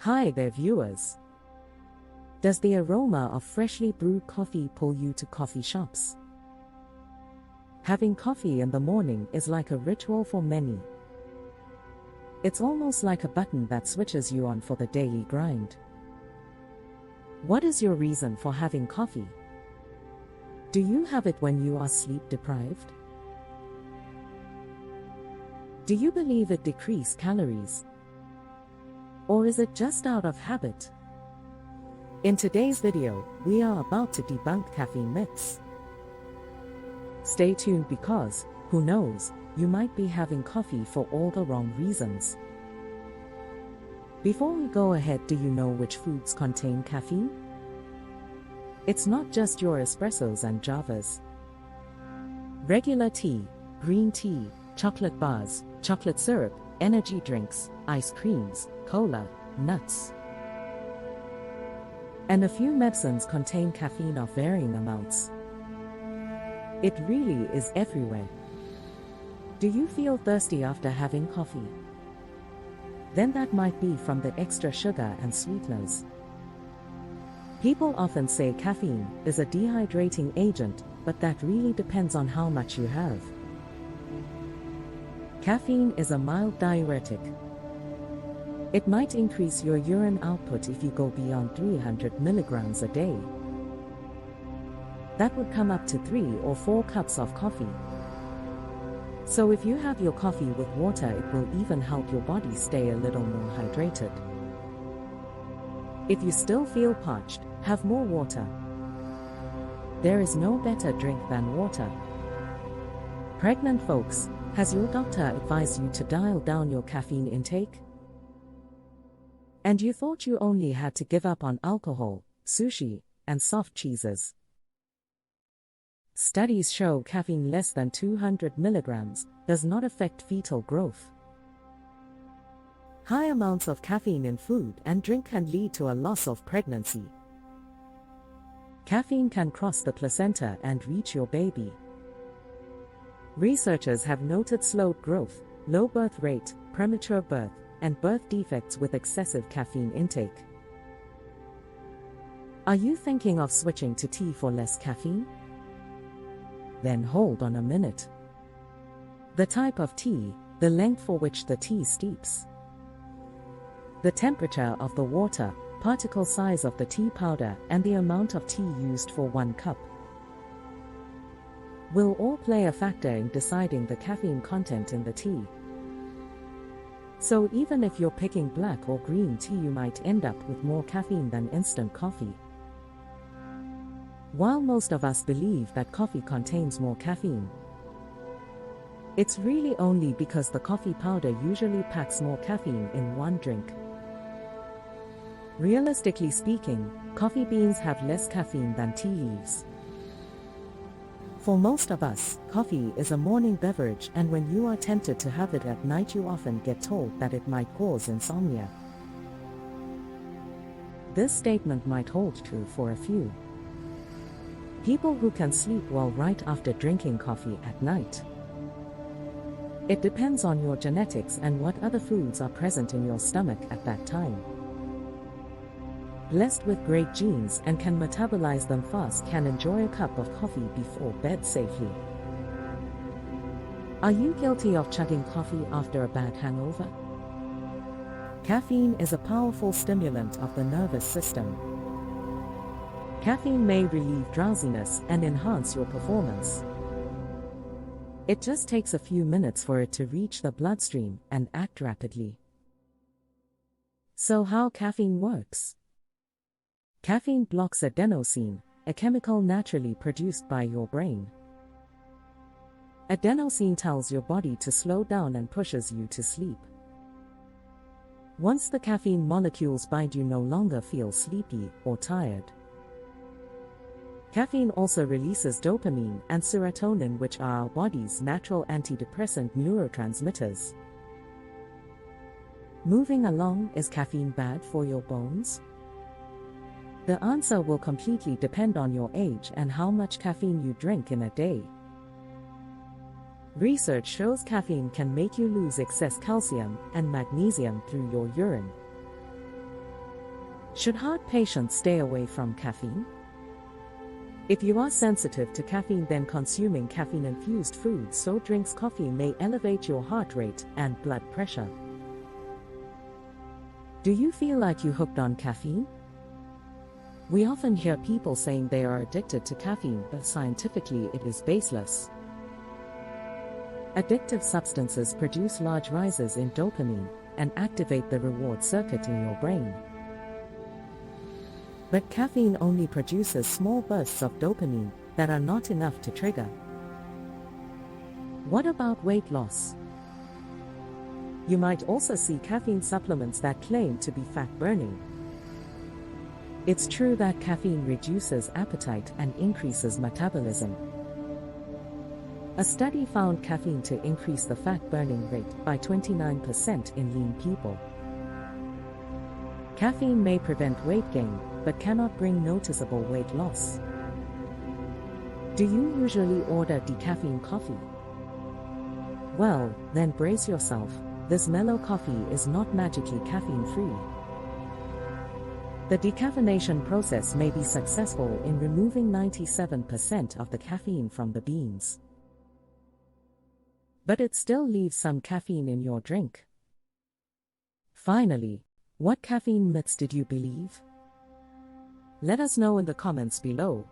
Hi there viewers. Does the aroma of freshly brewed coffee pull you to coffee shops? Having coffee in the morning is like a ritual for many. It's almost like a button that switches you on for the daily grind. What is your reason for having coffee? Do you have it when you are sleep deprived? Do you believe it decreases calories? Or is it just out of habit? In today's video, we are about to debunk caffeine myths. Stay tuned because, who knows, you might be having coffee for all the wrong reasons. Before we go ahead, do you know which foods contain caffeine? It's not just your espressos and javas. Regular tea, green tea, chocolate bars, chocolate syrup, energy drinks, ice creams, cola, nuts, and a few medicines contain caffeine of varying amounts. It really is everywhere. Do you feel thirsty after having coffee? Then that might be from the extra sugar and sweeteners. People often say caffeine is a dehydrating agent, but that really depends on how much you have. Caffeine is a mild diuretic. It might increase your urine output if you go beyond 300 milligrams a day. That would come up to 3 or 4 cups of coffee. So if you have your coffee with water, it will even help your body stay a little more hydrated. If you still feel parched, have more water. There is no better drink than water. Pregnant folks, has your doctor advised you to dial down your caffeine intake? And you thought you only had to give up on alcohol, sushi, and soft cheeses. Studies show caffeine less than 200 milligrams does not affect fetal growth. High amounts of caffeine in food and drink can lead to a loss of pregnancy. Caffeine can cross the placenta and reach your baby. Researchers have noted slowed growth, low birth rate, premature birth, and birth defects with excessive caffeine intake. Are you thinking of switching to tea for less caffeine? Then hold on a minute. The type of tea, the length for which the tea steeps, the temperature of the water, particle size of the tea powder, and the amount of tea used for 1 cup will all play a factor in deciding the caffeine content in the tea. So even if you're picking black or green tea, you might end up with more caffeine than instant coffee. While most of us believe that coffee contains more caffeine, it's really only because the coffee powder usually packs more caffeine in one drink. Realistically speaking, coffee beans have less caffeine than tea leaves. For most of us, coffee is a morning beverage, and when you are tempted to have it at night, you often get told that it might cause insomnia. This statement might hold true for a few people who can sleep well right after drinking coffee at night. It depends on your genetics and what other foods are present in your stomach at that time. Blessed with great genes and can metabolize them fast can enjoy a cup of coffee before bed safely. Are you guilty of chugging coffee after a bad hangover? Caffeine is a powerful stimulant of the nervous system. Caffeine may relieve drowsiness and enhance your performance. It just takes a few minutes for it to reach the bloodstream and act rapidly. So how caffeine works? Caffeine blocks adenosine, a chemical naturally produced by your brain. Adenosine tells your body to slow down and pushes you to sleep. Once the caffeine molecules bind, you no longer feel sleepy or tired. Caffeine also releases dopamine and serotonin, which are our body's natural antidepressant neurotransmitters. Moving along, is caffeine bad for your bones? The answer will completely depend on your age and how much caffeine you drink in a day. Research shows caffeine can make you lose excess calcium and magnesium through your urine. Should heart patients stay away from caffeine? If you are sensitive to caffeine, then consuming caffeine-infused foods, so drinks, coffee may elevate your heart rate and blood pressure. Do you feel like you're hooked on caffeine? We often hear people saying they are addicted to caffeine, but scientifically it is baseless. Addictive substances produce large rises in dopamine and activate the reward circuit in your brain. But caffeine only produces small bursts of dopamine that are not enough to trigger. What about weight loss? You might also see caffeine supplements that claim to be fat-burning. It's true that caffeine reduces appetite and increases metabolism. A study found caffeine to increase the fat-burning rate by 29% in lean people. Caffeine may prevent weight gain, but cannot bring noticeable weight loss. Do you usually order decaffeinated coffee? Well, then brace yourself. This mellow coffee is not magically caffeine-free. The decaffeination process may be successful in removing 97% of the caffeine from the beans. But it still leaves some caffeine in your drink. Finally, what caffeine myths did you believe? Let us know in the comments below.